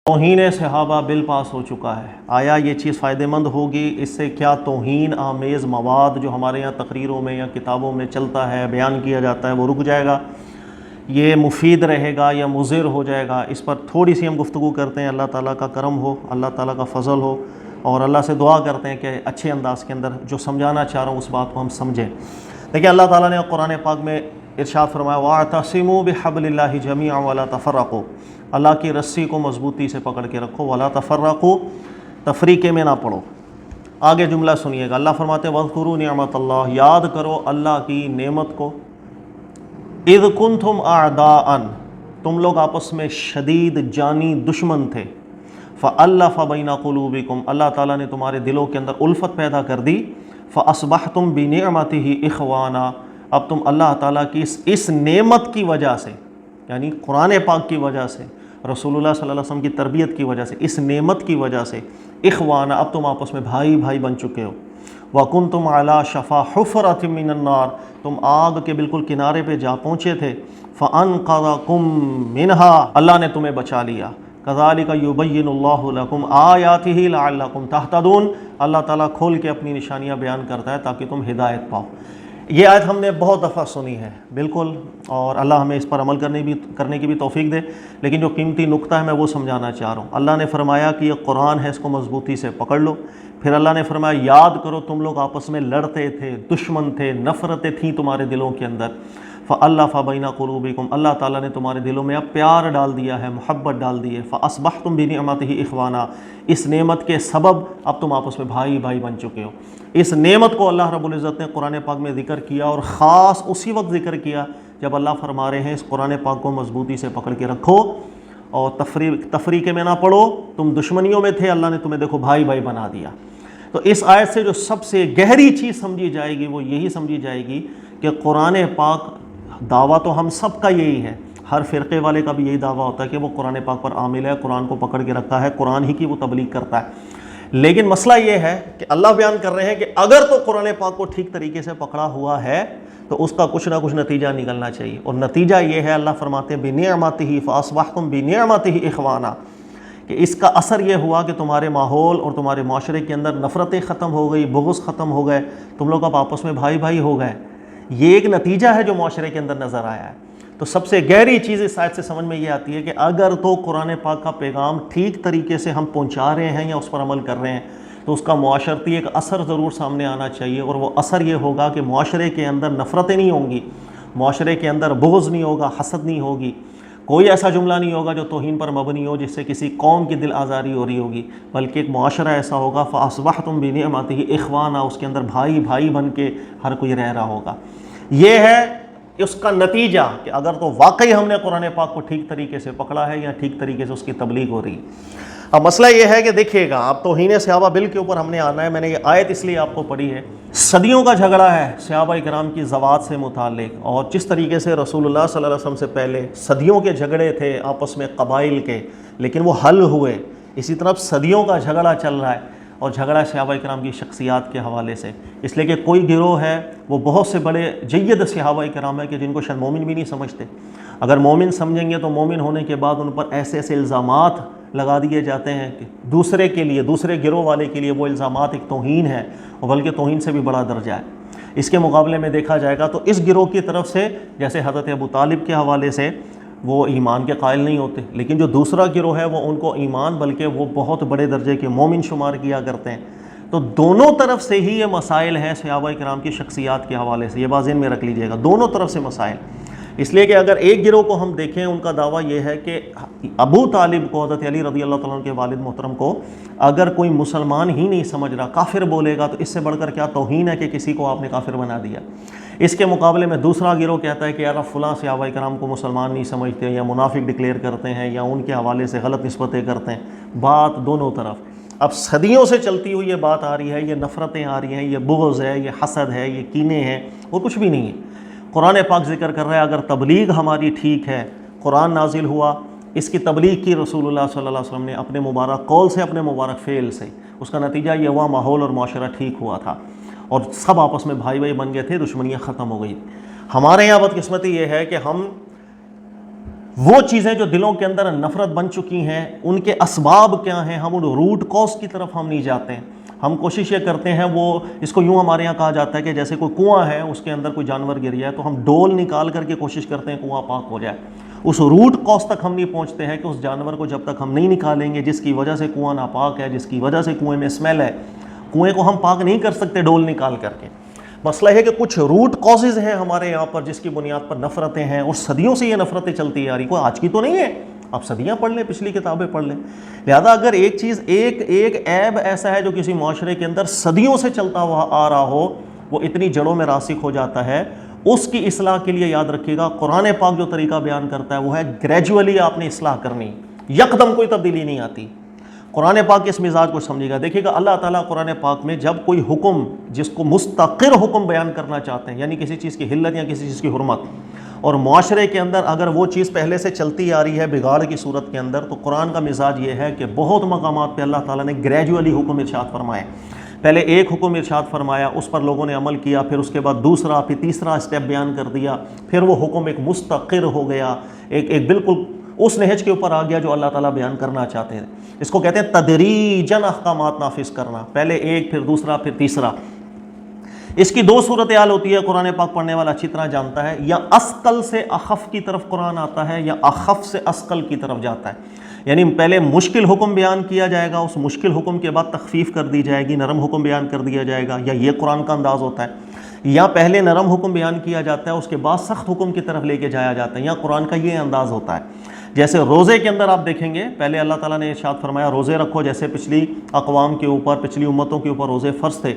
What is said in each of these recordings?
توہین صحابہ بل پاس ہو چکا ہے۔ آیا یہ چیز فائدہ مند ہوگی؟ اس سے کیا توہین آمیز مواد جو ہمارے یہاں تقریروں میں یا کتابوں میں چلتا ہے، بیان کیا جاتا ہے، وہ رک جائے گا؟ یہ مفید رہے گا یا مضر ہو جائے گا؟ اس پر تھوڑی سی ہم گفتگو کرتے ہیں۔ اللہ تعالیٰ کا کرم ہو، اللہ تعالیٰ کا فضل ہو، اور اللہ سے دعا کرتے ہیں کہ اچھے انداز کے اندر جو سمجھانا چاہ رہا ہوں اس بات کو ہم سمجھیں۔ دیکھیں، اللہ تعالیٰ نے قرآن پاک میں ارشاد فرمایا وَاعْتَصِمُوا بِحَبْلِ اللَّهِ جَمِيعًا وَلَا تَفَرَّقُوا، اللہ کی رسی کو مضبوطی سے پکڑ کے رکھو، وَلَا تَفَرَّقُوا، تفریقے میں نہ پڑو۔ آگے جملہ سنیے گا، اللہ فرماتے ہیں وَاذْكُرُوا نِعْمَتَ اللَّهِ، یاد کرو اللہ کی نعمت کو، اِذْ كُنْتُمْ أَعْدَاءً، تم لوگ آپس میں شدید جانی دشمن تھے، فَأَلَّفَ بَيْنَ قُلُوبِكُمْ، اللہ تعالیٰ نے تمہارے دلوں کے اندر الفت پیدا کر دی، فَأَصْبَحْتُمْ بِنِعْمَتِهِ إِخْوَانًا، اب تم اللہ تعالیٰ کی اس نعمت کی وجہ سے، یعنی قرآن پاک کی وجہ سے، رسول اللہ صلی اللہ علیہ وسلم کی تربیت کی وجہ سے، اس نعمت کی وجہ سے، اخوانا، اب تم آپس میں بھائی بھائی بن چکے ہو۔ وَكُنْتُمْ عَلَى شَفَا حُفْرَةٍ مِّنَ النَّارِ، تم آگ کے بالکل کنارے پہ جا پہنچے تھے، فَأَنْقَذَكُم مِّنْهَا، اللہ نے تمہیں بچا لیا۔ كَذَلِكَ يُبَيِّنُ اللَّهُ لَكُمْ آيَاتِهِ لَعَلَّكُمْ تَهْتَدُونَ، اللہ تعالیٰ کھول کے اپنی نشانیاں بیان کرتا ہے تاکہ تم ہدایت پاؤ۔ یہ آیت ہم نے بہت دفعہ سنی ہے بالکل، اور اللہ ہمیں اس پر عمل کرنے کی بھی توفیق دے، لیکن جو قیمتی نقطہ ہے میں وہ سمجھانا چاہ رہا ہوں۔ اللہ نے فرمایا کہ یہ قرآن ہے، اس کو مضبوطی سے پکڑ لو۔ پھر اللہ نے فرمایا یاد کرو تم لوگ آپس میں لڑتے تھے، دشمن تھے، نفرتیں تھیں تمہارے دلوں کے اندر، فَأَلَّفَ بَيْنَ قُلُوبِكُمْ، اللہ تعالیٰ نے تمہارے دلوں میں اب پیار ڈال دیا ہے، محبت ڈال دی ہے، فَأَصْبَحْتُمْ بِنِعْمَتِهِ إِخْوَانًا، اس نعمت کے سبب اب تم آپس میں بھائی بھائی بن چکے ہو۔ اس نعمت کو اللہ رب العزت نے قرآن پاک میں ذکر کیا، اور خاص اسی وقت ذکر کیا جب اللہ فرما رہے ہیں اس قرآن پاک کو مضبوطی سے پکڑ کے رکھو اور تفریقے میں نہ پڑو، تم دشمنیوں میں تھے، اللہ نے تمہیں دیکھو بھائی بھائی بنا دیا۔ تو اس آیت سے جو سب سے گہری چیز سمجھی جائے گی وہ یہی سمجھی جائے گی کہ قرآن پاک، دعویٰ تو ہم سب کا یہی ہے، ہر فرقے والے کا بھی یہی دعویٰ ہوتا ہے کہ وہ قرآن پاک پر عامل ہے، قرآن کو پکڑ کے رکھتا ہے، قرآن ہی کی وہ تبلیغ کرتا ہے۔ لیکن مسئلہ یہ ہے کہ اللہ بیان کر رہے ہیں کہ اگر تو قرآن پاک کو ٹھیک طریقے سے پکڑا ہوا ہے تو اس کا کچھ نہ کچھ نتیجہ نکلنا چاہیے، اور نتیجہ یہ ہے، اللہ فرماتے ہیں بِنِعْمَتِهِ فَأَصْبَحْتُمْ بِنِعْمَتِهِ إِخْوَانًا، کہ اس کا اثر یہ ہوا کہ تمہارے ماحول اور تمہارے معاشرے کے اندر نفرتیں ختم ہو گئی، بغض ختم ہو گئے، تم لوگ اب آپس میں بھائی بھائی ہو گئے۔ یہ ایک نتیجہ ہے جو معاشرے کے اندر نظر آیا ہے۔ تو سب سے گہری چیز اس آیت سے سمجھ میں یہ آتی ہے کہ اگر تو قرآن پاک کا پیغام ٹھیک طریقے سے ہم پہنچا رہے ہیں یا اس پر عمل کر رہے ہیں تو اس کا معاشرتی ایک اثر ضرور سامنے آنا چاہیے، اور وہ اثر یہ ہوگا کہ معاشرے کے اندر نفرتیں نہیں ہوں گی، معاشرے کے اندر بغض نہیں ہوگا، حسد نہیں ہوگی، کوئی ایسا جملہ نہیں ہوگا جو توہین پر مبنی ہو جس سے کسی قوم کی دل آزاری ہو رہی ہوگی، بلکہ ایک معاشرہ ایسا ہوگا فَأَصْبَحْتُمْ بِنِعْمَتِهِ إِخْوَانًا، اس کے اندر بھائی بھائی بن کے ہر کوئی رہ رہا ہوگا۔ یہ ہے اس کا نتیجہ کہ اگر تو واقعی ہم نے قرآن پاک کو ٹھیک طریقے سے پکڑا ہے یا ٹھیک طریقے سے اس کی تبلیغ ہو رہی ہے۔ اب مسئلہ یہ ہے کہ دیکھیے گا، اب توہین صحابہ بل کے اوپر ہم نے آنا ہے، میں نے یہ آیت اس لیے آپ کو پڑھی ہے، صدیوں کا جھگڑا ہے صحابہ کرام کی ذوات سے متعلق، اور جس طریقے سے رسول اللہ صلی اللہ علیہ وسلم سے پہلے صدیوں کے جھگڑے تھے آپس میں قبائل کے، لیکن وہ حل ہوئے، اسی طرح صدیوں کا جھگڑا چل رہا ہے، اور جھگڑا صحابہ کرام کی شخصیات کے حوالے سے، اس لیے کہ کوئی گروہ ہے وہ بہت سے بڑے جید صحابہ کرام ہیں کہ جن کو شاید مومن بھی نہیں سمجھتے، اگر مومن سمجھیں گے تو مومن ہونے کے بعد ان پر ایسے ایسے الزامات لگا دیے جاتے ہیں کہ دوسرے کے لیے، دوسرے گروہ والے کے لیے وہ الزامات ایک توہین ہے، اور بلکہ توہین سے بھی بڑا درجہ ہے۔ اس کے مقابلے میں دیکھا جائے گا تو اس گروہ کی طرف سے جیسے حضرت ابو طالب کے حوالے سے وہ ایمان کے قائل نہیں ہوتے، لیکن جو دوسرا گروہ ہے وہ ان کو ایمان بلکہ وہ بہت بڑے درجے کے مومن شمار کیا کرتے ہیں۔ تو دونوں طرف سے ہی یہ مسائل ہیں صحابہ کرام کی شخصیات کے حوالے سے، یہ بات ذہن میں رکھ لیجئے گا، دونوں طرف سے مسائل، اس لیے کہ اگر ایک گروہ کو ہم دیکھیں ان کا دعویٰ یہ ہے کہ ابو طالب کو، حضرت علی رضی اللہ تعالیٰ عنہ کے والد محترم کو اگر کوئی مسلمان ہی نہیں سمجھ رہا، کافر بولے گا تو اس سے بڑھ کر کیا توہین ہے کہ کسی کو آپ نے کافر بنا دیا۔ اس کے مقابلے میں دوسرا گروہ کہتا ہے کہ یار فلاں صحابہ کرام کو مسلمان نہیں سمجھتے، یا منافق ڈکلیئر کرتے ہیں، یا ان کے حوالے سے غلط نسبتیں کرتے ہیں۔ بات دونوں طرف اب صدیوں سے چلتی ہوئی یہ بات آ رہی ہے، یہ نفرتیں آ رہی ہیں، یہ بغض ہے، یہ حسد ہے، یہ کینے ہیں، اور کچھ بھی نہیں ہے۔ قرآن پاک ذکر کر رہا ہے اگر تبلیغ ہماری ٹھیک ہے، قرآن نازل ہوا، اس کی تبلیغ کی رسول اللہ صلی اللہ علیہ وسلم نے اپنے مبارک قول سے، اپنے مبارک فعل سے، اس کا نتیجہ یہ ہوا ماحول اور معاشرہ ٹھیک ہوا تھا، اور سب آپس میں بھائی بھائی بن گئے تھے، دشمنیاں ختم ہو گئی۔ ہمارے یہاں بدقسمتی یہ ہے کہ ہم وہ چیزیں جو دلوں کے اندر نفرت بن چکی ہیں ان کے اسباب کیا ہیں، ہم ان روٹ کاز کی طرف ہم نہیں جاتے ہیں. ہم کوشش یہ کرتے ہیں، وہ اس کو یوں ہمارے یہاں کہا جاتا ہے کہ جیسے کوئی کنواں ہے، اس کے اندر کوئی جانور گر جائے تو ہم ڈول نکال کر کے کوشش کرتے ہیں کنواں پاک ہو جائے. اس روٹ کاز تک ہم نہیں پہنچتے ہیں کہ اس جانور کو جب تک ہم نہیں نکالیں گے جس کی وجہ سے کنواں ناپاک ہے، جس کی وجہ سے کنویں میں اسمیل ہے، کنویں کو ہم پاک نہیں کر سکتے ڈول نکال کر کے. مسئلہ ہے کہ کچھ روٹ کازز ہیں ہمارے یہاں پر جس کی بنیاد پر نفرتیں ہیں، اور صدیوں سے یہ نفرتیں چلتی آ رہی، کوئی آج کی تو نہیں ہے. آپ صدیاں پڑھ لیں، پچھلی کتابیں پڑھ لیں. لہذا اگر ایک چیز ایک عیب ایسا ہے جو کسی معاشرے کے اندر صدیوں سے چلتا ہوا آ رہا ہو، وہ اتنی جڑوں میں راسخ ہو جاتا ہے، اس کی اصلاح کے لیے یاد رکھیے گا قرآن پاک جو طریقہ بیان کرتا ہے وہ ہے گریجولی آپ نے اصلاح کرنی، یکدم کوئی تبدیلی نہیں آتی. قرآن پاک کے اس مزاج کو سمجھے گا. دیکھیے گا اللہ تعالیٰ قرآن پاک میں جب کوئی حکم جس کو مستقر حکم بیان کرنا چاہتے ہیں، یعنی کسی چیز کی حلت یا کسی چیز کی حرمت، اور معاشرے کے اندر اگر وہ چیز پہلے سے چلتی آ رہی ہے بگاڑ کی صورت کے اندر، تو قرآن کا مزاج یہ ہے کہ بہت مقامات پہ اللہ تعالیٰ نے گریجولی حکم ارشاد فرمائے. پہلے ایک حکم ارشاد فرمایا، اس پر لوگوں نے عمل کیا، پھر اس کے بعد دوسرا، پھر تیسرا اسٹیپ بیان کر دیا، پھر وہ حکم ایک مستقر ہو گیا، ایک بالکل اس نہج کے اوپر آ گیا جو اللہ تعالیٰ بیان کرنا چاہتے ہیں. اس کو کہتے ہیں تدریجاً احکامات نافذ کرنا، پہلے ایک، پھر دوسرا، پھر تیسرا. اس کی دو صورتحال ہوتی ہے، قرآن پاک پڑھنے والا اچھی طرح جانتا ہے. یا اثقل سے اخف کی طرف قرآن آتا ہے، یا اخف سے اثقل کی طرف جاتا ہے. یعنی پہلے مشکل حکم بیان کیا جائے گا، اس مشکل حکم کے بعد تخفیف کر دی جائے گی، نرم حکم بیان کر دیا جائے گا. یا یہ قرآن کا انداز ہوتا ہے. یا پہلے نرم حکم بیان کیا جاتا ہے، اس کے بعد سخت حکم کی طرف لے کے جایا جاتا ہے. یا قرآن کا یہ انداز ہوتا ہے. جیسے روزے کے اندر آپ دیکھیں گے، پہلے اللہ تعالیٰ نے ارشاد فرمایا روزے رکھو. جیسے پچھلی اقوام کے اوپر، پچھلی امتوں کے اوپر روزے فرض تھے،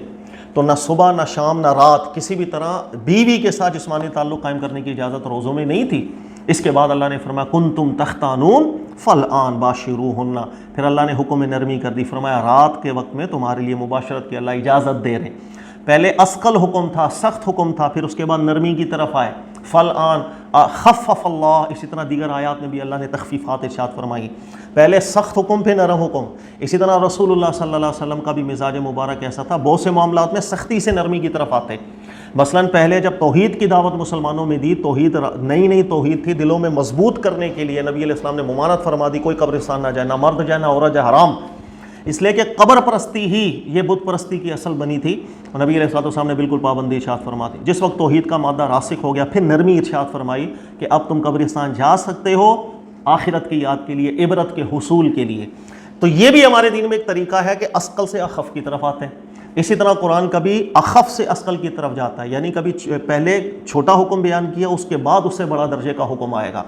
تو نہ صبح نہ شام نہ رات کسی بھی طرح بیوی کے ساتھ جسمانی تعلق قائم کرنے کی اجازت روزوں میں نہیں تھی. اس کے بعد اللہ نے فرمایا کنتم تختانون فالآن باشروہن. پھر اللہ نے حکم نرمی کر دی، فرمایا رات کے وقت میں تمہارے لیے مباشرت کی اللہ اجازت دے رہے ہیں. پہلے اثقل حکم تھا، سخت حکم تھا، پھر اس کے بعد نرمی کی طرف آئے. فالآن خفف اللہ، اسی طرح دیگر آیات میں بھی اللہ نے تخفیفات ارشاد فرمائی. پہلے سخت حکم پہ نرم حکم. اسی طرح رسول اللہ صلی اللہ علیہ وسلم کا بھی مزاج مبارک ایسا تھا، بہت سے معاملات میں سختی سے نرمی کی طرف آتے. مثلاً پہلے جب توحید کی دعوت مسلمانوں میں دی، توحید نئی توحید تھی، دلوں میں مضبوط کرنے کے لیے نبی علیہ السلام نے ممانعت فرما دی کوئی قبرستان نہ جائے، نہ مرد جائے، نہ عورت جائے، حرام. اس لیے کہ قبر پرستی ہی یہ بت پرستی کی اصل بنی تھی. نبی علیہ السلام نے بالکل پابندی ارشاد فرما دی. جس وقت توحید کا مادہ راسخ ہو گیا، پھر نرمی ارشاد فرمائی کہ اب تم قبرستان جا سکتے ہو آخرت کی یاد کے لیے، عبرت کے حصول کے لیے. تو یہ بھی ہمارے دین میں ایک طریقہ ہے کہ اثقل سے اخف کی طرف آتے ہیں. اسی طرح قرآن کبھی اخف سے اثقل کی طرف جاتا ہے، یعنی کبھی پہلے چھوٹا حکم بیان کیا، اس کے بعد اس سے بڑا درجے کا حکم آئے گا.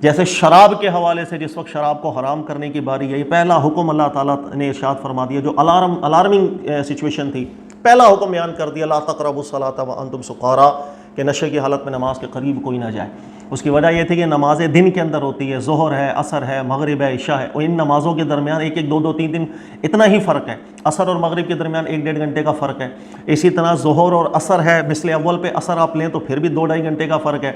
جیسے شراب کے حوالے سے جس وقت شراب کو حرام کرنے کی باری ہے، پہلا حکم اللہ تعالیٰ نے ارشاد فرما دیا جو الارمنگ سچویشن تھی. پہلا حکم بیان کر دیا لا تقربوا الصلاۃ وانتم سکارا، کہ نشے کی حالت میں نماز کے قریب کوئی نہ جائے. اس کی وجہ یہ تھی کہ نمازیں دن کے اندر ہوتی ہے، ظہر ہے، عصر ہے، مغرب ہے، عشاء ہے، اور ان نمازوں کے درمیان ایک دو تین اتنا ہی فرق ہے. عصر اور مغرب کے درمیان 1-1.5 گھنٹے کا فرق ہے. اسی طرح ظہر اور عصر ہے، مثل اول پہ عصر آپ لیں تو پھر بھی 2-2.5 گھنٹے کا فرق ہے.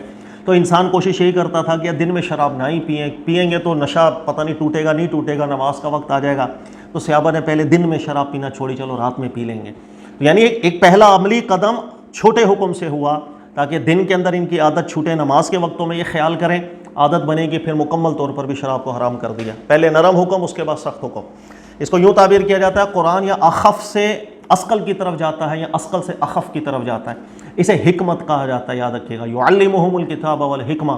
تو انسان کوشش یہی کرتا تھا کہ دن میں شراب نہ ہی پئیں گے تو نشہ پتہ نہیں ٹوٹے گا نہیں ٹوٹے گا، نماز کا وقت آ جائے گا. تو صحابہ نے پہلے دن میں شراب پینا چھوڑی، چلو رات میں پی لیں گے. یعنی ایک پہلا عملی قدم چھوٹے حکم سے ہوا تاکہ دن کے اندر ان کی عادت چھوٹے، نماز کے وقتوں میں یہ خیال کریں، عادت بنے گی. پھر مکمل طور پر بھی شراب کو حرام کر دیا. پہلے نرم حکم، اس کے بعد سخت حکم. اس کو یوں تعبیر کیا جاتا ہے قرآن یا اخف سے اثقل کی طرف جاتا ہے یا اثقل سے اخف کی طرف جاتا ہے. اسے حکمت کہا جاتا ہے، یاد رکھیے گا. یعلمہم الکتاب والحکمہ،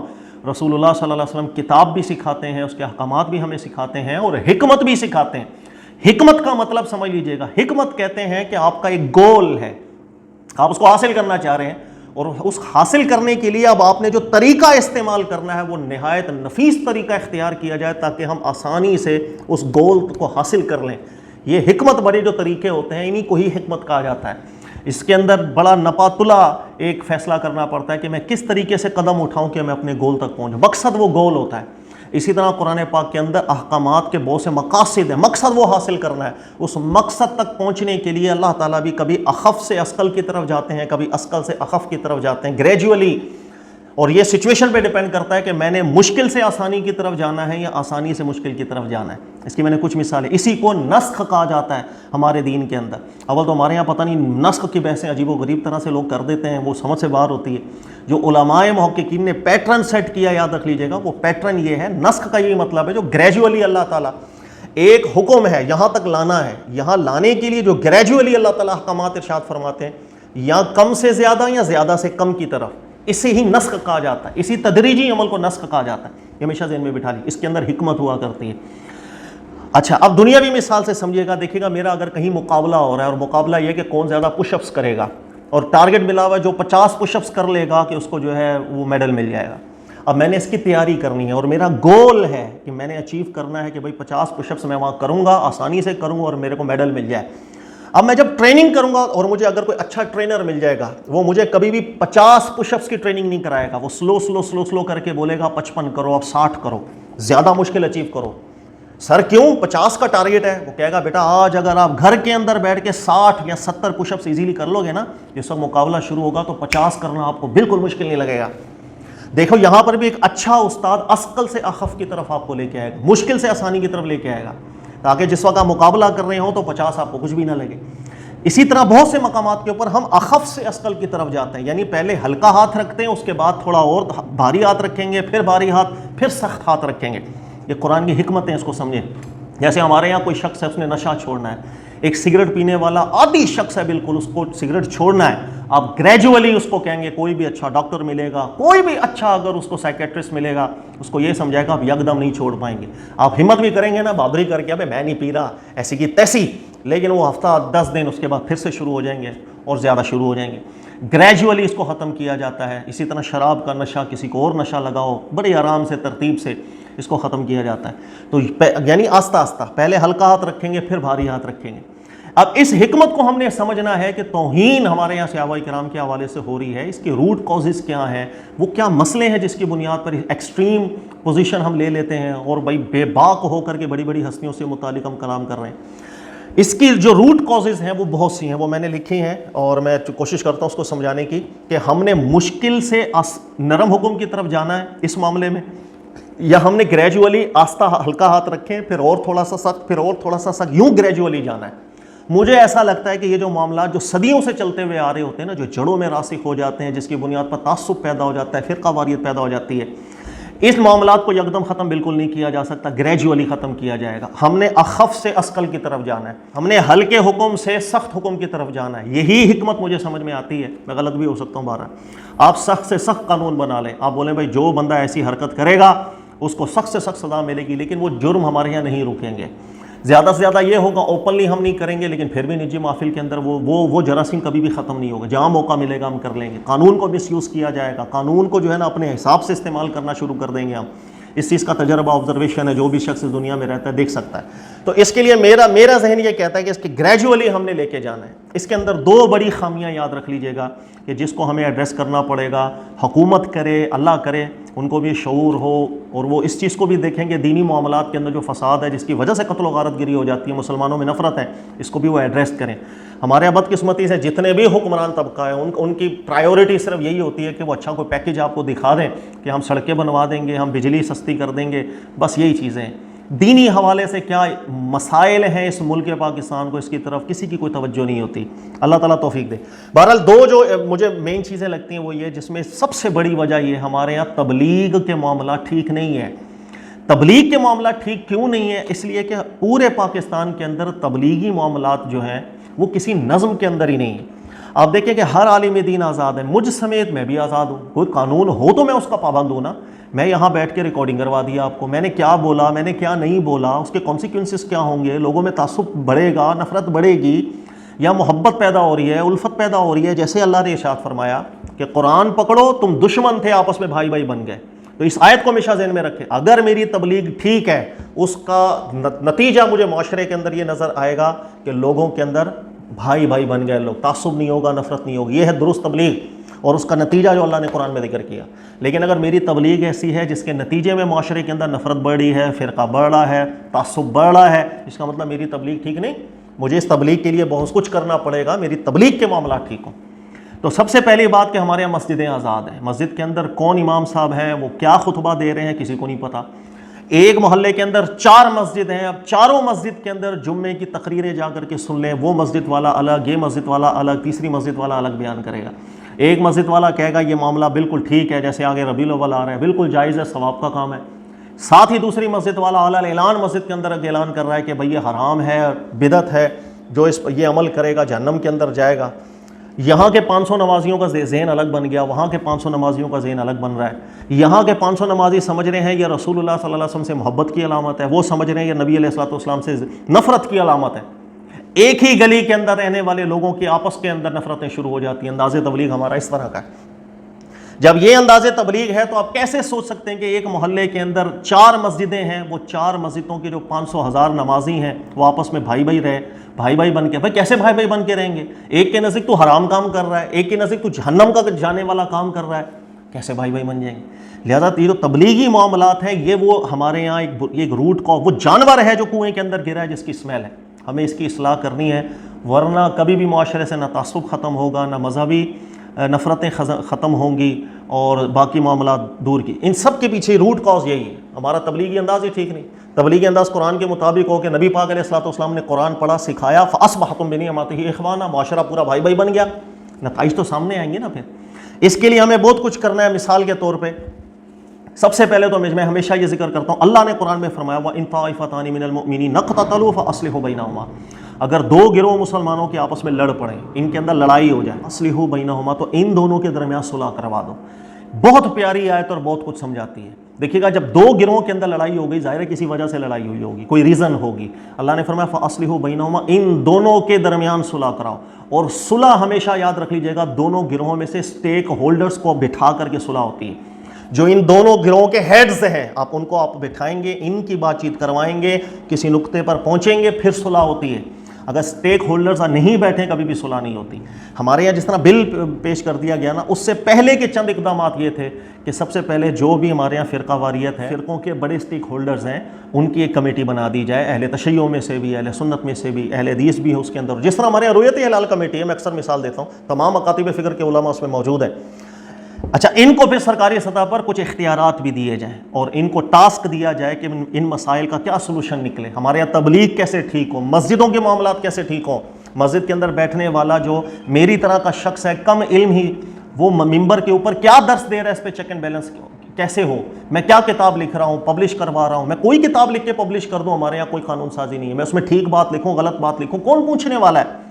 رسول اللہ صلی اللہ علیہ وسلم کتاب بھی سکھاتے ہیں، اس کے احکامات بھی ہمیں سکھاتے ہیں، اور حکمت بھی سکھاتے ہیں. حکمت کا مطلب سمجھ لیجئے گا، حکمت کہتے ہیں کہ آپ کا ایک گول ہے، آپ اس کو حاصل کرنا چاہ رہے ہیں، اور اس حاصل کرنے کے لیے اب آپ نے جو طریقہ استعمال کرنا ہے وہ نہایت نفیس طریقہ اختیار کیا جائے تاکہ ہم آسانی سے اس گول کو حاصل کر لیں. یہ حکمت بڑے جو طریقے ہوتے ہیں انہی کو ہی حکمت کہا جاتا ہے. اس کے اندر بڑا نپاتلا ایک فیصلہ کرنا پڑتا ہے کہ میں کس طریقے سے قدم اٹھاؤں کہ میں اپنے گول تک پہنچوں. مقصد وہ گول ہوتا ہے. اسی طرح قرآن پاک کے اندر احکامات کے بہت سے مقاصد ہیں، مقصد وہ حاصل کرنا ہے. اس مقصد تک پہنچنے کے لیے اللہ تعالیٰ بھی کبھی اخف سے اثقل کی طرف جاتے ہیں، کبھی اثقل سے اخف کی طرف جاتے ہیں. گریجولی اور یہ سچویشن پہ ڈیپینڈ کرتا ہے کہ میں نے مشکل سے آسانی کی طرف جانا ہے یا آسانی سے مشکل کی طرف جانا ہے. اس کی میں نے کچھ مثالیں. اسی کو نسخ کہا جاتا ہے ہمارے دین کے اندر. اول تو ہمارے یہاں پتہ نہیں نسخ کی بحثیں عجیب و غریب طرح سے لوگ کر دیتے ہیں, وہ سمجھ سے باہر ہوتی ہے. جو علماء محققین نے پیٹرن سیٹ کیا, یاد رکھ لیجئے گا, وہ پیٹرن یہ ہے, نسخ کا یہ مطلب ہے جو گریجولی اللہ تعالیٰ ایک حکم ہے یہاں تک لانا ہے, یہاں لانے کے لیے جو گریجولی اللہ تعالیٰ احکامات ارشاد فرماتے ہیں, یا کم سے زیادہ یا زیادہ سے کم کی طرف, اسے ہی نسخ کہا جاتا ہے. اسی تدریجی عمل کو نسخ کہا جاتا ہے. یہ ہمیشہ ذہن میں بٹھا لی, اس کے اندر حکمت ہوا کرتی ہے. اچھا, اب دنیاوی مثال سے سمجھیے گا. دیکھیے گا میرا اگر کہیں مقابلہ ہو رہا ہے, اور مقابلہ یہ کہ کون زیادہ پش اپس کرے گا, اور ٹارگٹ ملا ہوا ہے جو 50 پش اپس کر لے گا کہ اس کو جو ہے وہ میڈل مل جائے گا. اب میں نے اس کی تیاری کرنی ہے, اور میرا گول ہے کہ میں نے اچیو کرنا ہے کہ بھائی 50 پش اپس میں وہاں کروں گا, آسانی سے کروں اور میرے کو میڈل مل جائے. اب میں جب ٹریننگ کروں گا, اور مجھے اگر کوئی اچھا ٹرینر مل جائے گا, وہ مجھے کبھی بھی 50 پش اپس کی ٹریننگ نہیں کرائے گا. وہ سلو کر کے بولے گا 55 کرو, اب 60 کرو, زیادہ مشکل اچیو کرو. سر کیوں؟ 50 کا ٹارگٹ ہے. وہ کہے گا بیٹا آج اگر آپ گھر کے اندر بیٹھ کے 60 یا 70 پش اپس ایزیلی کر لو گے نا, جس وقت مقابلہ شروع ہوگا تو 50 کرنا آپ کو بالکل مشکل نہیں لگے گا. دیکھو یہاں پر بھی ایک اچھا استاد اسقل سے اخف کی طرف آپ کو لے کے آئے گا, مشکل سے آسانی کی طرف لے کے آئے گا, تاکہ جس وقت آپ مقابلہ کر رہے ہوں تو 50 آپ کو کچھ بھی نہ لگے. اسی طرح بہت سے مقامات کے اوپر ہم اخف سے اسقل کی طرف جاتے ہیں, یعنی پہلے ہلکا ہاتھ رکھتے ہیں, اس کے بعد تھوڑا اور بھاری ہاتھ رکھیں گے, پھر بھاری ہاتھ, پھر سخت ہاتھ رکھیں گے. یہ قرآن کی حکمت ہے, اس کو سمجھیں. جیسے ہمارے یہاں کوئی شخص ہے, اس نے نشہ چھوڑنا ہے, ایک سگریٹ پینے والا عادی شخص ہے بالکل, اس کو سگریٹ چھوڑنا ہے. آپ گریجولی اس کو کہیں گے, کوئی بھی اچھا ڈاکٹر ملے گا, کوئی بھی اچھا اگر اس کو سائیکیٹرسٹ ملے گا, اس کو یہ سمجھائے گا آپ یکدم نہیں چھوڑ پائیں گے. آپ ہمت بھی کریں گے نا بہادری کر کے, ابے میں نہیں پی رہا, ایسی کی تیسی, لیکن وہ ہفتہ 10 دن اس کے بعد پھر سے شروع ہو جائیں گے اور زیادہ شروع ہو جائیں گے. گریجولی اس کو ختم کیا جاتا ہے. اسی طرح شراب کا نشہ, کسی کو اور نشہ لگاؤ, بڑے آرام سے ترتیب سے اس کو ختم کیا جاتا ہے. تو یعنی آہستہ آہستہ, پہلے ہلکا ہاتھ رکھیں گے, پھر بھاری ہاتھ رکھیں گے. اب اس حکمت کو ہم نے سمجھنا ہے کہ توہین ہمارے یہاں صحابہ کرام کے حوالے سے ہو رہی ہے, اس کے روٹ کازز کیا ہیں, وہ کیا مسئلے ہیں جس کی بنیاد پر ایکسٹریم پوزیشن ہم لے لیتے ہیں, اور بھائی بے باک ہو کر کے بڑی بڑی ہستیوں سے متعلق ہم کلام کر رہے ہیں. اس کی جو روٹ کازز ہیں وہ بہت سی ہیں, وہ میں نے لکھی ہیں, اور میں کوشش کرتا ہوں اس کو سمجھانے کی کہ ہم نے مشکل سے نرم حکم کی طرف جانا ہے اس معاملے میں, یا ہم نے گریجولی آہستہ ہلکا ہاتھ رکھیں, پھر اور تھوڑا سا سخت, پھر اور تھوڑا سا سخت, یوں گریجولی جانا ہے. مجھے ایسا لگتا ہے کہ یہ جو معاملات جو صدیوں سے چلتے ہوئے آ رہے ہوتے ہیں نا, جو جڑوں میں راسخ ہو جاتے ہیں, جس کی بنیاد پر تعصب پیدا ہو جاتا ہے, فرقہ واریت پیدا ہو جاتی ہے, اس معاملات کو یکدم ختم بالکل نہیں کیا جا سکتا, گریجولی ختم کیا جائے گا. ہم نے اخف سے اسقل کی طرف جانا ہے, ہم نے ہلکے حکم سے سخت حکم کی طرف جانا ہے. یہی حکمت مجھے سمجھ میں آتی ہے, میں غلط بھی ہو سکتا ہوں بہرحال. آپ سخت سے سخت قانون بنا لیں, آپ بولیں بھائی جو بندہ ایسی حرکت کرے گا اس کو سخت سے سخت سزا ملے گی, لیکن وہ جرم ہمارے یہاں نہیں رکیں گے. زیادہ سے زیادہ یہ ہوگا اوپنلی ہم نہیں کریں گے, لیکن پھر بھی نجی محفل کے اندر وہ جراثیم کبھی بھی ختم نہیں ہوگا. جہاں موقع ملے گا ہم کر لیں گے. قانون کو مس یوز کیا جائے گا, قانون کو جو ہے نا اپنے حساب سے استعمال کرنا شروع کر دیں گے ہم. اس چیز کا تجربہ آبزرویشن ہے, جو بھی شخص اس دنیا میں رہتا ہے دیکھ سکتا ہے. تو اس کے لیے میرا ذہن یہ کہتا ہے کہ اس کی گریجولی ہم نے لے کے جانا ہے. اس کے اندر 2 بڑی خامیاں یاد رکھ لیجئے گا کہ جس کو ہمیں ایڈریس کرنا پڑے گا. حکومت کرے, اللہ کرے, ان کو بھی شعور ہو, اور وہ اس چیز کو بھی دیکھیں کہ دینی معاملات کے اندر جو فساد ہے, جس کی وجہ سے قتل و غارت گری ہو جاتی ہے, مسلمانوں میں نفرت ہے, اس کو بھی وہ ایڈریس کریں. ہمارے بدقسمتی سے جتنے بھی حکمران طبقہ ہے, ان کی پرائیورٹی صرف یہی ہوتی ہے کہ وہ اچھا کوئی پیکیج آپ کو دکھا دیں کہ ہم سڑکیں بنوا دیں گے, ہم بجلی سستی کر دیں گے, بس یہی چیزیں ہیں. دینی حوالے سے کیا مسائل ہیں اس ملک پاکستان کو, اس کی طرف کسی کی کوئی توجہ نہیں ہوتی. اللہ تعالیٰ توفیق دے. بہرحال 2 جو مجھے مین چیزیں لگتی ہیں وہ یہ, جس میں سب سے بڑی وجہ یہ ہمارے یہاں تبلیغ کے معاملات ٹھیک نہیں ہے. تبلیغ کے معاملات ٹھیک کیوں نہیں ہے؟ اس لیے کہ پورے پاکستان کے اندر تبلیغی معاملات جو ہیں وہ کسی نظم کے اندر ہی نہیں ہے. آپ دیکھیں کہ ہر عالم دین آزاد ہے, مجھ سمیت میں بھی آزاد ہوں. کوئی قانون ہو تو میں اس کا پابند ہوں نا. میں یہاں بیٹھ کے ریکارڈنگ کروا دیا آپ کو, میں نے کیا بولا, میں نے کیا نہیں بولا, اس کے کانسیکوینسز کیا ہوں گے, لوگوں میں تعصب بڑھے گا, نفرت بڑھے گی, یا محبت پیدا ہو رہی ہے, الفت پیدا ہو رہی ہے. جیسے اللہ نے ارشاد فرمایا کہ قرآن پکڑو, تم دشمن تھے آپس میں بھائی بھائی بن گئے. تو اس آیت کو ہمیشہ ذہن میں رکھیں. اگر میری تبلیغ ٹھیک ہے, اس کا نتیجہ مجھے معاشرے کے اندر یہ نظر آئے گا کہ لوگوں کے اندر بھائی بھائی بن گئے لوگ, تعصب نہیں ہوگا, نفرت نہیں ہوگی. یہ ہے درست تبلیغ, اور اس کا نتیجہ جو اللہ نے قرآن میں ذکر کیا. لیکن اگر میری تبلیغ ایسی ہے جس کے نتیجے میں معاشرے کے اندر نفرت بڑھ رہی ہے, فرقہ بڑھ رہا ہے, تعصب بڑھ رہا ہے, اس کا مطلب میری تبلیغ ٹھیک نہیں. مجھے اس تبلیغ کے لیے بہت کچھ کرنا پڑے گا, میری تبلیغ کے معاملات ٹھیک ہوں. تو سب سے پہلی بات کہ ہمارے یہاں مسجدیں آزاد ہیں، مسجد کے اندر کون امام صاحب ہیں، وہ کیا خطبہ دے رہے ہیں، کسی کو نہیں پتہ۔ ایک محلے کے اندر 4 مسجد ہیں، اب چاروں مسجد کے اندر جمعے کی تقریریں جا کر کے سن لیں، وہ مسجد والا الگ، یہ مسجد والا الگ، تیسری مسجد والا الگ بیان کرے گا۔ ایک مسجد والا کہے گا یہ معاملہ بالکل ٹھیک ہے، جیسے آگے ربیع الاول آ رہا ہے، بالکل جائز ہے، ثواب کا کام ہے۔ ساتھ ہی دوسری مسجد والا اعلان اعلان مسجد کے اندر اعلان کر رہا ہے کہ بھئی یہ حرام ہے، بدعت ہے، جو یہ عمل کرے گا جہنم کے اندر جائے گا۔ یہاں کے 500 نمازیوں کا ذہن الگ بن گیا، وہاں کے 500 نمازیوں کا ذہن الگ بن رہا ہے۔ یہاں کے 500 نمازی سمجھ رہے ہیں یہ رسول اللہ صلی اللہ علیہ وسلم سے محبت کی علامت ہے، وہ سمجھ رہے ہیں یہ نبی علیہ الصلوۃ والسلام سے نفرت کی علامت ہے۔ ایک ہی گلی کے اندر رہنے والے لوگوں کی آپس کے اندر نفرتیں شروع ہو جاتی ہیں۔ انداز تبلیغ ہمارا اس طرح کا ہے۔ جب یہ انداز تبلیغ ہے تو آپ کیسے سوچ سکتے ہیں کہ ایک محلے کے اندر 4 مسجدیں ہیں، وہ 4 مسجدوں کے جو 500,000 نمازی ہیں وہ آپس میں بھائی بھائی رہے، بھائی بھائی بن کے؟ بھائی کیسے بھائی بھائی بن کے رہیں گے؟ ایک کے نزدیک تو حرام کام کر رہا ہے، ایک کے نزدیک تو جہنم کا جانے والا کام کر رہا ہے، کیسے بھائی بھائی بن جائیں گے؟ لہذا یہ جو تبلیغی معاملات ہیں یہ وہ ہمارے یہاں ایک روٹ کا وہ جانور ہے جو کنویں کے اندر گرا ہے، جس کی اسمیل ہے، ہمیں اس کی اصلاح کرنی ہے، ورنہ کبھی بھی معاشرے سے نہ تعصب ختم ہوگا، نہ مذہبی نفرتیں ختم ہوں گی، اور باقی معاملات دور کی۔ ان سب کے پیچھے روٹ کاز یہی ہے، ہمارا تبلیغی انداز ہی ٹھیک نہیں۔ تبلیغی انداز قرآن کے مطابق ہو کہ نبی پاک علیہ الصلوۃ والسلام نے قرآن پڑھا، سکھایا، فَأَصْبَحْتُم بِنِعْمَتِهِ إِخْوَانًا، معاشرہ پورا بھائی بھائی بن گیا، نتائج تو سامنے آئیں گے نا۔ پھر اس کے لیے ہمیں بہت کچھ کرنا ہے۔ مثال کے طور پہ سب سے پہلے تو میں ہمیشہ یہ ذکر کرتا ہوں، اللہ نے قرآن میں فرمایا وَإِن طَائِفَتَانِ مِنَ الْمُؤْمِنِينَ اقْتَتَلُوا فَأَصْلِحُوا بَيْنَهُمَا، اگر 2 گروہ مسلمانوں کے آپس میں لڑ پڑیں، ان کے اندر لڑائی ہو جائے، اصلحوا بینہما، تو ان دونوں کے درمیان صلح کروا دو۔ بہت پیاری آیت اور بہت کچھ سمجھاتی ہے۔ دیکھیے گا جب 2 گروہوں کے اندر لڑائی ہو گئی، ظاہر ہے کسی وجہ سے لڑائی ہوئی ہوگی، کوئی ریزن ہوگی، اللہ نے فرمایا فاصلحوا بینہما، ان دونوں کے درمیان صلح کراؤ۔ اور صلح ہمیشہ یاد رکھ لیجیے گا دونوں گروہوں میں سے سٹیک ہولڈرز کو بٹھا کر کے صلح ہوتی ہے۔ جو ان دونوں گروہوں کے ہیڈز ہیں آپ ان کو آپ بٹھائیں گے، ان کی بات چیت کروائیں گے، کسی نقطے پر پہنچیں گے، پھر صلح ہوتی ہے۔ اگر سٹیک ہولڈرز نہیں بیٹھیں کبھی بھی صلح نہیں ہوتی۔ ہمارے یہاں جس طرح بل پیش کر دیا گیا نا، اس سے پہلے کے چند اقدامات یہ تھے کہ سب سے پہلے جو بھی ہمارے یہاں فرقہ واریت ہے، فرقوں کے بڑے سٹیک ہولڈرز ہیں، ان کی ایک کمیٹی بنا دی جائے، اہل تشیع میں سے بھی، اہل سنت میں سے بھی، اہل حدیث بھی ہے اس کے اندر۔ جس طرح ہمارے یہاں رویت ہلال کمیٹی ہے، میں اکثر مثال دیتا ہوں، تمام مکاتب فکر کے علماء اس میں موجود ہیں۔ اچھا، ان کو پھر سرکاری سطح پر کچھ اختیارات بھی دیے جائیں اور ان کو ٹاسک دیا جائے کہ ان مسائل کا کیا سلوشن نکلے۔ ہمارے یہاں تبلیغ کیسے ٹھیک ہو، مسجدوں کے معاملات کیسے ٹھیک ہوں، مسجد کے اندر بیٹھنے والا جو میری طرح کا شخص ہے، کم علم ہی، وہ ممبر کے اوپر کیا درس دے رہا ہے، اس پہ چیک اینڈ بیلنس کیسے ہو، میں کیا کتاب لکھ رہا ہوں، پبلش کروا رہا ہوں، میں کوئی کتاب لکھ کے پبلش کر دوں، ہمارے یہاں کوئی قانون سازی نہیں ہے، میں اس میں ٹھیک بات لکھوں غلط بات لکھوں، کون پوچھنے والا ہے؟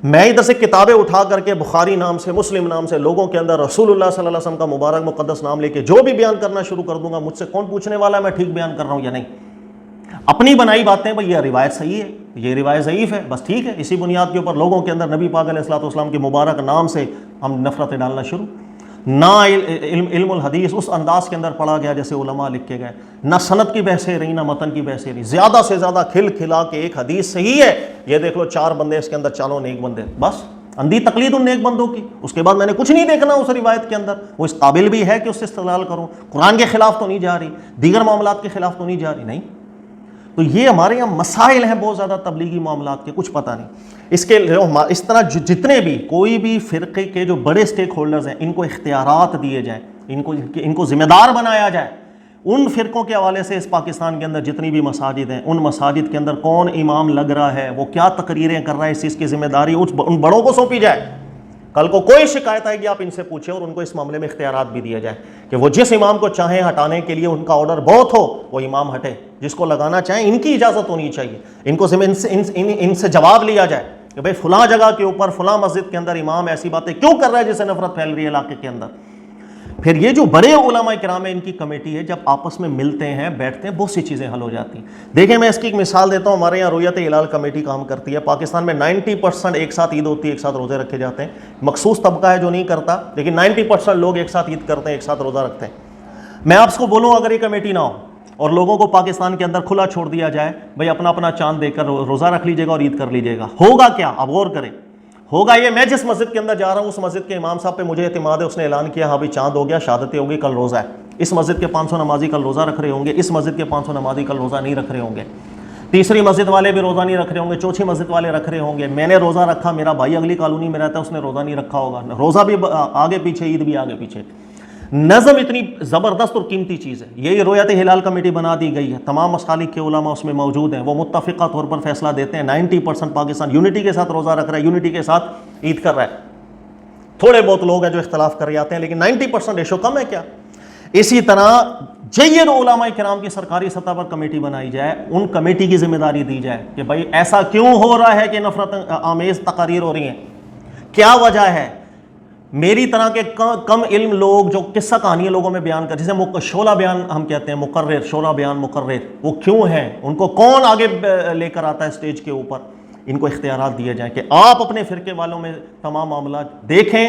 میں ادھر سے کتابیں اٹھا کر کے بخاری نام سے، مسلم نام سے، لوگوں کے اندر رسول اللہ صلی اللہ علیہ وسلم کا مبارک مقدس نام لے کے جو بھی بیان کرنا شروع کر دوں گا، مجھ سے کون پوچھنے والا ہے میں ٹھیک بیان کر رہا ہوں یا نہیں؟ اپنی بنائی باتیں، بھئی یہ روایت صحیح ہے، یہ روایت ضعیف ہے، بس ٹھیک ہے، اسی بنیاد کے اوپر لوگوں کے اندر نبی پاک علیہ الصلوۃ والسلام کے مبارک نام سے ہم نفرتیں ڈالنا شروع۔ نہ علم الحدیث اس انداز کے اندر پڑھا گیا جیسے علماء لکھ کے گئے، نہ سند کی بحثیں رہی، نہ متن کی بحثیں رہی، زیادہ سے زیادہ کھل کھلا کے ایک حدیث صحیح ہے، یہ دیکھ لو 4 بندے اس کے اندر، چالوں نیک بندے، بس اندھی تقلید ان نیک بندوں کی۔ اس کے بعد میں نے کچھ نہیں دیکھنا اس روایت کے اندر، وہ اس قابل بھی ہے کہ اس سے استدلال کروں، قرآن کے خلاف تو نہیں جا رہی، دیگر معاملات کے خلاف تو نہیں جا رہی، نہیں۔ تو یہ ہمارے یہاں مسائل ہیں بہت زیادہ تبلیغی معاملات کے، کچھ پتہ نہیں۔ اس کے اس طرح جتنے بھی کوئی بھی فرقے کے جو بڑے سٹیک ہولڈرز ہیں، ان کو اختیارات دیے جائیں، ان کو ذمہ دار بنایا جائے۔ ان فرقوں کے حوالے سے اس پاکستان کے اندر جتنی بھی مساجد ہیں، ان مساجد کے اندر کون امام لگ رہا ہے، وہ کیا تقریریں کر رہا ہے، اس چیز کی ذمہ داری ان بڑوں کو سونپی جائے۔ کل کو کوئی شکایت آئے گی آپ ان سے پوچھیں، اور ان کو اس معاملے میں اختیارات بھی دیا جائے کہ وہ جس امام کو چاہیں ہٹانے کے لیے ان کا آرڈر بہت ہو، وہ امام ہٹے، جس کو لگانا چاہیں ان کی اجازت ہونی چاہیے، ان کو ان سے جواب لیا جائے کہ بھئی فلاں جگہ کے اوپر فلاں مسجد کے اندر امام ایسی باتیں کیوں کر رہا ہے جس سے نفرت پھیل رہی ہے علاقے کے اندر۔ پھر یہ جو بڑے علماء کرام ہیں، ان کی کمیٹی ہے، جب آپس میں ملتے ہیں بیٹھتے ہیں، بہت سی چیزیں حل ہو جاتی ہیں۔ دیکھیں میں اس کی ایک مثال دیتا ہوں، ہمارے یہاں رویت ہلال کمیٹی کام کرتی ہے، پاکستان میں 90% ایک ساتھ عید ہوتی ہے، ایک ساتھ روزے رکھے جاتے ہیں، مخصوص طبقہ ہے جو نہیں کرتا، لیکن 90% لوگ ایک ساتھ عید کرتے ہیں، ایک ساتھ روزہ رکھتے ہیں۔ میں آپ کو بولوں اگر یہ کمیٹی نہ ہو اور لوگوں کو پاکستان کے اندر کھلا چھوڑ دیا جائے، بھئی اپنا اپنا چاند دیکھ کر روزہ رکھ لیجیے گا اور عید کر لیجیے گا، ہوگا کیا؟ آپ غور کریں، ہوگا یہ میں جس مسجد کے اندر جا رہا ہوں اس مسجد کے امام صاحب پہ مجھے اعتماد ہے، اس نے اعلان کیا ہاں بھائی چاند ہو گیا، شہادتیں ہو گئی، کل روزہ ہے، اس مسجد کے 500 نمازی کل روزہ رکھ رہے ہوں گے، اس مسجد کے 500 نمازی کل روزہ نہیں رکھ رہے ہوں گے۔ تیسری مسجد والے بھی روزہ نہیں رکھ رہے ہوں گے، چوتھی مسجد والے رکھ رہے ہوں گے، میں نے روزہ رکھا، میرا بھائی اگلی کالونی میں رہتا ہے اس نے روزہ نہیں رکھا ہوگا، روزہ بھی آگے پیچھے، عید بھی آگے پیچھے۔ نظم اتنی زبردست اور قیمتی چیز ہے، یہی رویت ہلال کمیٹی بنا دی گئی ہے، تمام مسالک کے علماء اس میں موجود ہیں، وہ متفقہ طور پر فیصلہ دیتے ہیں، 90% پاکستان یونٹی کے ساتھ روزہ رکھ رہا ہے، یونٹی کے ساتھ عید کر رہا ہے۔ تھوڑے بہت لوگ ہیں جو اختلاف کر جاتے ہیں، لیکن 90% ریشو کم ہے کیا؟ اسی طرح جید علماء کرام کی سرکاری سطح پر کمیٹی بنائی جائے، ان کمیٹی کی ذمہ داری دی جائے کہ بھائی ایسا کیوں ہو رہا ہے کہ نفرت آمیز تقاریر ہو رہی ہیں، کیا وجہ ہے؟ میری طرح کے کم علم لوگ جو قصہ کہانیاں لوگوں میں بیان کر، جسے شعلہ بیان ہم کہتے ہیں، مقرر، شعلہ بیان مقرر، وہ کیوں ہیں؟ ان کو کون آگے لے کر آتا ہے اسٹیج کے اوپر؟ ان کو اختیارات دیے جائیں کہ آپ اپنے فرقے والوں میں تمام معاملات دیکھیں،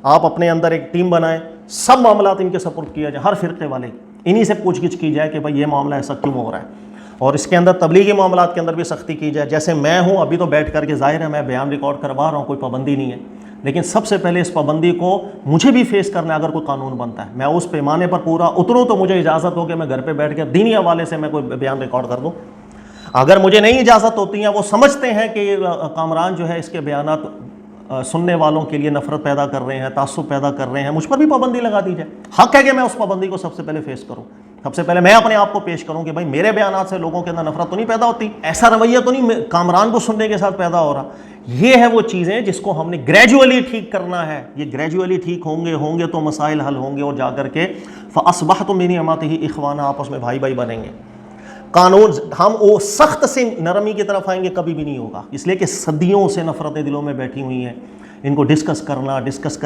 آپ اپنے اندر ایک ٹیم بنائیں، سب معاملات ان کے سپورٹ کیا جائے، ہر فرقے والے، انہی سے پوچھ گچھ کی جائے کہ بھائی یہ معاملہ ایسا کیوں ہو رہا ہے، اور اس کے اندر تبلیغی معاملات کے اندر بھی سختی کی جائے۔ جیسے میں ہوں ابھی تو بیٹھ کر کے، ظاہر ہے میں بیان ریکارڈ کروا رہا ہوں، کوئی پابندی نہیں ہے، لیکن سب سے پہلے اس پابندی کو مجھے بھی فیس کرنا ہے۔ اگر کوئی قانون بنتا ہے میں اس پیمانے پر پورا اتروں تو مجھے اجازت ہو کہ میں گھر پہ بیٹھ کے دینی حوالے سے میں کوئی بیان ریکارڈ کر دوں۔ اگر مجھے نہیں اجازت ہوتی ہے، وہ سمجھتے ہیں کہ یہ کامران جو ہے اس کے بیانات سننے والوں کے لیے نفرت پیدا کر رہے ہیں، تعصب پیدا کر رہے ہیں، مجھ پر بھی پابندی لگا دی جائے۔ حق ہے کہ میں اس پابندی کو سب سے پہلے فیس کروں، سب سے پہلے میں اپنے آپ کو پیش کروں کہ بھائی میرے بیانات سے لوگوں کے اندر نفرت تو نہیں پیدا ہوتی، ایسا رویہ تو نہیں کامران کو سننے کے ساتھ پیدا ہو رہا۔ یہ ہے وہ چیزیں جس کو ہم نے گریجولی ٹھیک کرنا ہے، یہ گریجولی ٹھیک ہوں گے تو مسائل حل ہوں گے، اور جا کر کے فَأَصْبَحْتُم بِنِعْمَتِهِ إِخْوَانًا، آپس میں بھائی بھائی بنیں گے۔ قانون ہم وہ سخت سے نرمی کی طرف آئیں گے کبھی بھی نہیں ہوگا، اس لیے کہ صدیوں سے نفرتیں دلوں میں بیٹھی ہوئی ہیں، ان کو ڈسکس کرنا،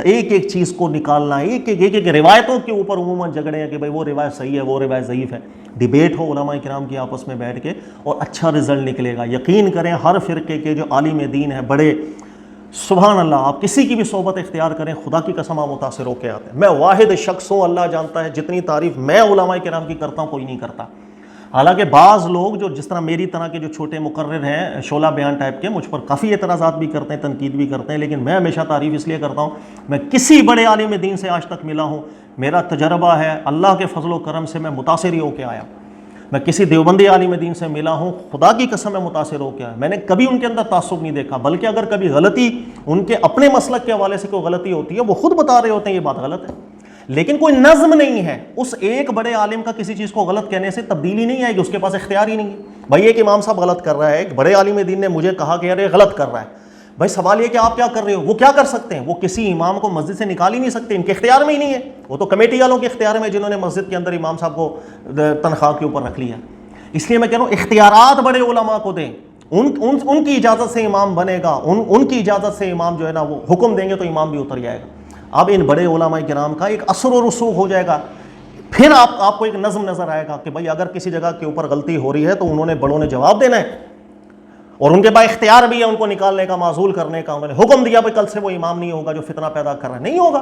ایک ایک چیز کو نکالنا، ایک ایک روایتوں کے اوپر عموماً جھگڑے ہیں کہ بھائی وہ روایت صحیح ہے، وہ روایت ضعیف ہے۔ ڈیبیٹ ہو علماء کرام کی آپس میں بیٹھ کے، اور اچھا رزلٹ نکلے گا۔ یقین کریں ہر فرقے کے جو عالم دین ہیں بڑے، سبحان اللہ، آپ کسی کی بھی صحبت اختیار کریں، خدا کی قسم آپ متاثر ہو کے آتے ہیں۔ میں واحد شخص ہوں، اللہ جانتا ہے جتنی تعریف میں علماء کرام کی کرتا ہوں کوئی نہیں کرتا۔ حالانکہ بعض لوگ جو جس طرح میری طرح کے جو چھوٹے مقرر ہیں شعلہ بیان ٹائپ کے، مجھ پر کافی اعتراضات بھی کرتے ہیں، تنقید بھی کرتے ہیں، لیکن میں ہمیشہ تعریف اس لیے کرتا ہوں، میں کسی بڑے عالم دین سے آج تک ملا ہوں، میرا تجربہ ہے اللہ کے فضل و کرم سے میں متاثر ہی ہو کے آیا۔ میں کسی دیوبندی عالم دین سے ملا ہوں، خدا کی قسم میں متاثر ہو کے آیا، میں نے کبھی ان کے اندر تعصب نہیں دیکھا، بلکہ اگر کبھی غلطی ان کے اپنے مسلک کے حوالے سے کوئی غلطی ہوتی ہے وہ خود بتا رہے ہوتے ہیں یہ بات غلط ہے، لیکن کوئی نظم نہیں ہے۔ اس ایک بڑے عالم کا کسی چیز کو غلط کہنے سے تبدیلی نہیں آئے گی، اس کے پاس اختیار ہی نہیں ہے۔ بھائی ایک امام صاحب غلط کر رہا ہے، ایک بڑے عالم دین نے مجھے کہا کہ یار یہ غلط کر رہا ہے، بھائی سوال یہ کہ آپ کیا کر رہے ہو؟ وہ کیا کر سکتے ہیں؟ وہ کسی امام کو مسجد سے نکال ہی نہیں سکتے، ان کے اختیار میں ہی نہیں ہے، وہ تو کمیٹی والوں کے اختیار میں جنہوں نے مسجد کے اندر امام صاحب کو تنخواہ کے اوپر رکھ لیا۔ اس لیے میں کہہ رہا ہوں اختیارات بڑے علماء کو دیں، ان کی اجازت سے امام بنے گا، ان کی اجازت سے امام جو ہے نا وہ حکم دیں گے تو امام بھی اتر جائے گا۔ اب ان بڑے علماء کرام کا ایک اثر و رسوخ ہو جائے گا، پھر آپ کو ایک نظم نظر آئے گا کہ بھائی اگر کسی جگہ کے اوپر غلطی ہو رہی ہے تو انہوں نے بڑوں نے جواب دینا ہے، اور ان کے پاس اختیار بھی ہے ان کو نکالنے کا، معزول کرنے کا۔ انہوں نے حکم دیا بھائی کل سے وہ امام نہیں ہوگا جو فتنہ پیدا کر رہا ہے، نہیں ہوگا۔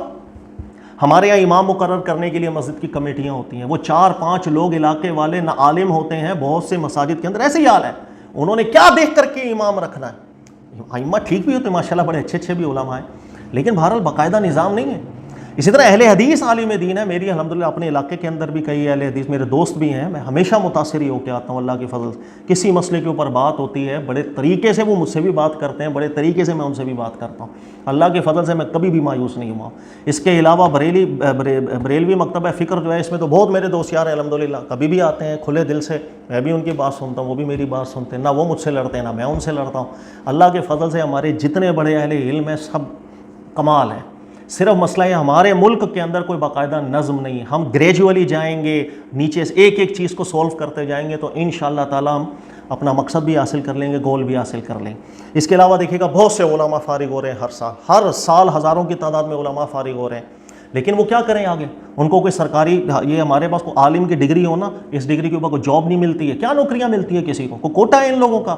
ہمارے یہاں امام مقرر کرنے کے لیے مسجد کی کمیٹیاں ہوتی ہیں، وہ 4-5 لوگ علاقے والے نہ عالم ہوتے ہیں، بہت سے مساجد کے اندر ایسے ہی حال ہے، انہوں نے کیا دیکھ کر کے امام رکھنا ہے۔ ائمہ ٹھیک بھی ہوتے ہیں ماشاءاللہ، بڑے اچھے بھی علماء ہیں، لیکن بہرحال باقاعدہ نظام نہیں ہے۔ اسی طرح اہل حدیث عالم دین ہے، میری الحمدللہ اپنے علاقے کے اندر بھی کئی اہل حدیث میرے دوست بھی ہیں، میں ہمیشہ متاثر ہی ہو کے آتا ہوں اللہ کے فضل سے۔ کسی مسئلے کے اوپر بات ہوتی ہے بڑے طریقے سے وہ مجھ سے بھی بات کرتے ہیں، بڑے طریقے سے میں ان سے بھی بات کرتا ہوں، اللہ کے فضل سے میں کبھی بھی مایوس نہیں ہوا۔ اس کے علاوہ بریلوی مکتبہ فکر جو ہے، اس میں تو بہت میرے دوست یار ہیں الحمدللہ، کبھی بھی آتے ہیں کھلے دل سے، میں بھی ان کی بات سنتا ہوں، وہ بھی میری بات سنتے ہیں، نہ وہ مجھ سے لڑتے ہیں نہ میں ان سے لڑتا ہوں۔ اللہ کے فضل سے ہمارے جتنے بڑے اہل علم ہیں سب کمال ہیں۔ صرف مسئلہ ہے ہمارے ملک کے اندر کوئی باقاعدہ نظم نہیں، ہم گریجولی جائیں گے نیچے سے، ایک ایک چیز کو سولو کرتے جائیں گے تو انشاءاللہ تعالی ہم اپنا مقصد بھی حاصل کر لیں گے، گول بھی حاصل کر لیں گے۔ اس کے علاوہ دیکھیے گا بہت سے علماء فارغ ہو رہے ہیں ہر سال ہزاروں کی تعداد میں علماء فارغ ہو رہے ہیں، لیکن وہ کیا کریں آگے؟ ان کو کوئی سرکاری، یہ ہمارے پاس کوئی عالم کی ڈگری ہو نا، اس ڈگری کے اوپر کوئی جاب نہیں ملتی ہے، کیا نوکریاں ملتی ہے کسی کو؟ کوئی کوٹا ہے ان لوگوں کا؟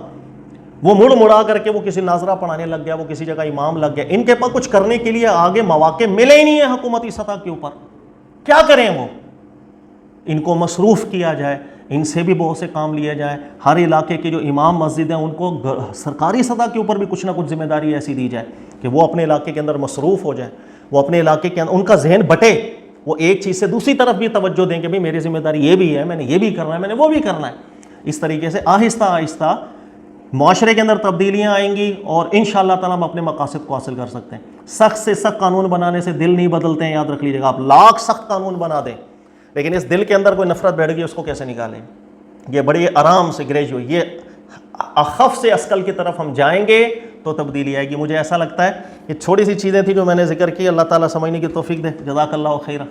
وہ مڑا کر کے وہ کسی ناظرہ پڑھانے لگ گیا، وہ کسی جگہ امام لگ گیا، ان کے پاس کچھ کرنے کے لیے آگے مواقع ملے ہی نہیں ہیں حکومتی سطح کے اوپر، کیا کریں وہ؟ ان کو مصروف کیا جائے، ان سے بھی بہت سے کام لیے جائیں، ہر علاقے کے جو امام مسجد ہیں ان کو سرکاری سطح کے اوپر بھی کچھ نہ کچھ ذمہ داری ایسی دی جائے کہ وہ اپنے علاقے کے اندر مصروف ہو جائیں، وہ اپنے علاقے کے اندر ان کا ذہن بٹے، وہ ایک چیز سے دوسری طرف بھی توجہ دیں کہ بھئی میری ذمہ داری یہ بھی ہے، میں نے یہ بھی کرنا ہے، میں نے وہ بھی کرنا ہے۔ اس طریقے سے آہستہ آہستہ معاشرے کے اندر تبدیلیاں آئیں گی اور انشاءاللہ تعالیٰ ہم اپنے مقاصد کو حاصل کر سکتے ہیں۔ سخت سے سخت قانون بنانے سے دل نہیں بدلتے ہیں، یاد رکھ لیجیے گا، آپ لاکھ سخت قانون بنا دیں لیکن اس دل کے اندر کوئی نفرت بیٹھ گئی، اس کو کیسے نکالیں؟ یہ بڑی آرام سے گریجویٹ، یہ اخف سے اسکل کی طرف ہم جائیں گے تو تبدیلی آئے گی۔ مجھے ایسا لگتا ہے کہ چھوٹی سی چیزیں تھیں جو میں نے ذکر کی، اللہ تعالیٰ سمجھنے کی توفیق دے۔ جزاک اللہ خیرہ۔